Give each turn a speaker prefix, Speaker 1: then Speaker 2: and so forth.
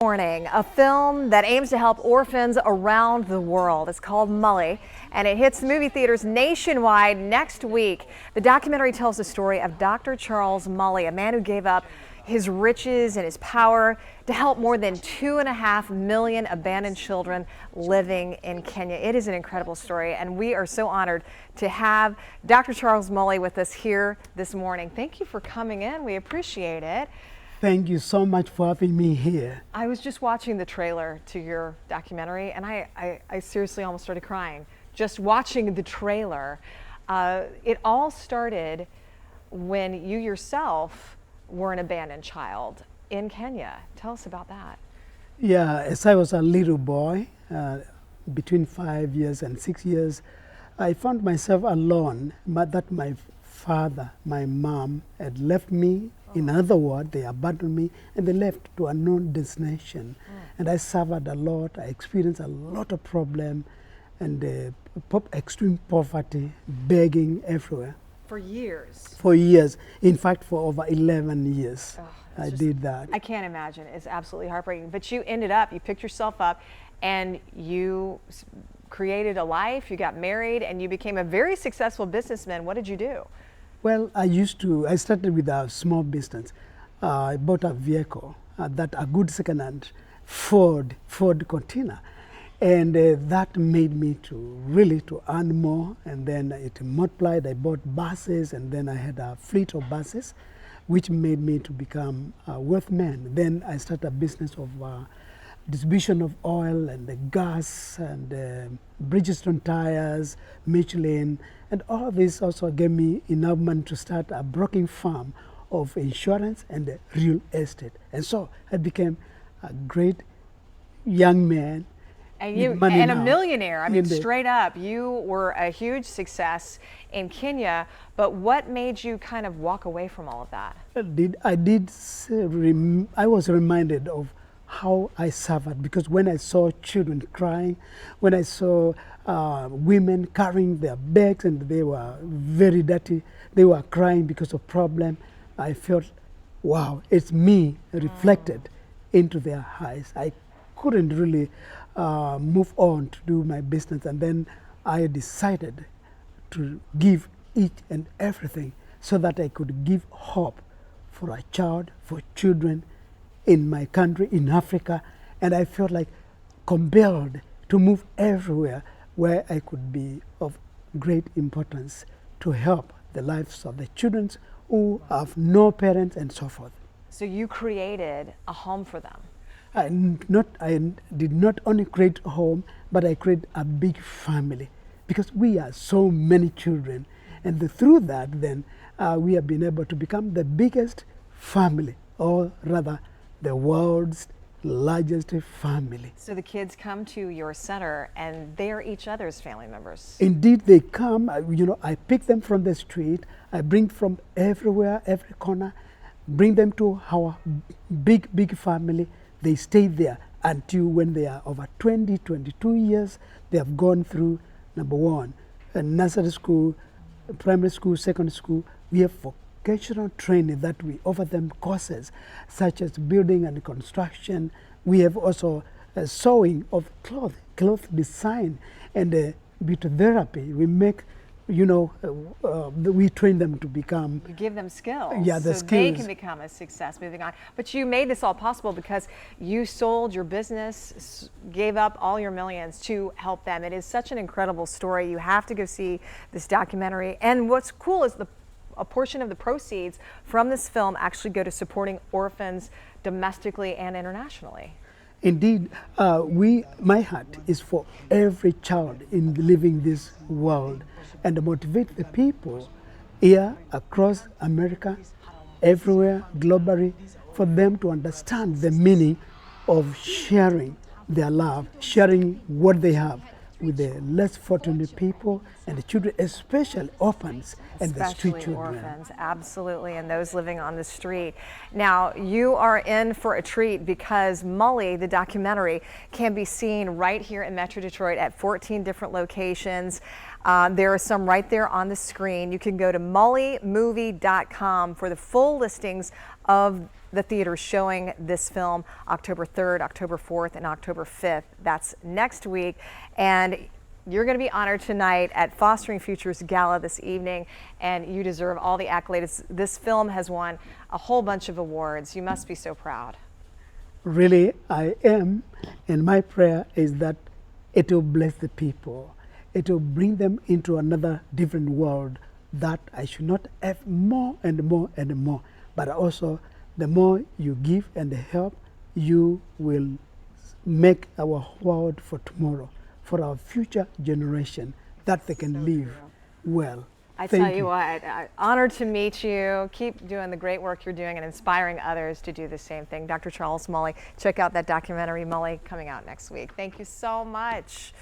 Speaker 1: Morning, a film that aims to help orphans around the world. It's called Mully, and it hits movie theaters nationwide next week. The documentary tells the story of Dr. Charles Mully, a man who gave up his riches and his power to help more than 2.5 million abandoned children living in Kenya. It is an incredible story, and we are so honored to have Dr. Charles Mully with us here this morning. Thank you for coming in. We appreciate it.
Speaker 2: Thank you so much for having me here.
Speaker 1: I was just watching the trailer to your documentary, and I seriously almost started crying just watching the trailer. It all started when you yourself were an abandoned child in Kenya. Tell us about that.
Speaker 2: Yeah, as I was a little boy, between 5 years and 6 years, I found myself alone, but that my father, my mom had left me. In other words, they abandoned me and they left to a unknown destination. And I suffered a lot. I experienced a lot of problems and extreme poverty, begging everywhere.
Speaker 1: For years?
Speaker 2: For years. In fact, for over 11 years, I did that.
Speaker 1: I can't imagine. It's absolutely heartbreaking. But you ended up, you picked yourself up and you created a life, you got married, and you became a very successful businessman. What did you do?
Speaker 2: Well, I started with a small business. I bought a vehicle, a good second-hand Ford container. And that made me to earn more. And then it multiplied. I bought buses, and then I had a fleet of buses, which made me to become a wealthy man. Then I started a business of distribution of oil and the gas and Bridgestone tires, Michelin, and all this also gave me enough money to start a broking firm of insurance and real estate. And so I became a great young man.
Speaker 1: And a millionaire. I mean, straight up, you were a huge success in Kenya, but what made you kind of walk away from all of that?
Speaker 2: I was reminded of how I suffered, because when I saw children crying, when I saw women carrying their bags and they were very dirty, they were crying because of problem, I felt, wow, it's me reflected into their eyes. I couldn't really move on to do my business, and then I decided to give each and everything so that I could give hope for a child, for children in my country, in Africa, and I felt like compelled to move everywhere where I could be of great importance to help the lives of the children who have no parents and so forth.
Speaker 1: So you created a home for them.
Speaker 2: I did not only create a home, but I created a big family, because we are so many children, and through that then we have been able to become the biggest family, or rather the world's largest family.
Speaker 1: So the kids come to your center and they're each other's family members.
Speaker 2: Indeed, they come. I pick them from the street. I bring from everywhere, every corner, bring them to our big family. They stay there until when they are over 20, 22 years, they have gone through, number one, a nursery school, primary school, secondary school. We have vocational training that we offer them courses such as building and construction. We have also sewing of cloth design, and beauty therapy. We make, we train them to become.
Speaker 1: You give them skills.
Speaker 2: Yeah, the
Speaker 1: so
Speaker 2: skills.
Speaker 1: They can become a success moving on. But you made this all possible because you sold your business, gave up all your millions to help them. It is such an incredible story. You have to go see this documentary. And what's cool is a portion of the proceeds from this film actually go to supporting orphans domestically and internationally.
Speaker 2: Indeed, my heart is for every child in living this world, and to motivate the people here across America, everywhere, globally, for them to understand the meaning of sharing their love, sharing what they have with the less fortunate people and the children, especially orphans and the street children.
Speaker 1: Orphans, absolutely, and those living on the street. Now, you are in for a treat because Mully, the documentary, can be seen right here in Metro Detroit at 14 different locations. There are some right there on the screen. You can go to mullymovie.com for the full listings of the theaters showing this film October 3rd, October 4th, and October 5th. That's next week. And you're going to be honored tonight at Fostering Futures Gala this evening, and you deserve all the accolades. This film has won a whole bunch of awards. You must be so proud.
Speaker 2: Really, I am, and my prayer is that it will bless the people. It will bring them into another different world that I should not have more and more and more, but also the more you give and help, you will make our world for tomorrow, for our future generation, that they can live well.
Speaker 1: I tell you what, honored to meet you. Keep doing the great work you're doing and inspiring others to do the same thing. Dr. Charles Mully, check out that documentary, Mully, coming out next week. Thank you so much.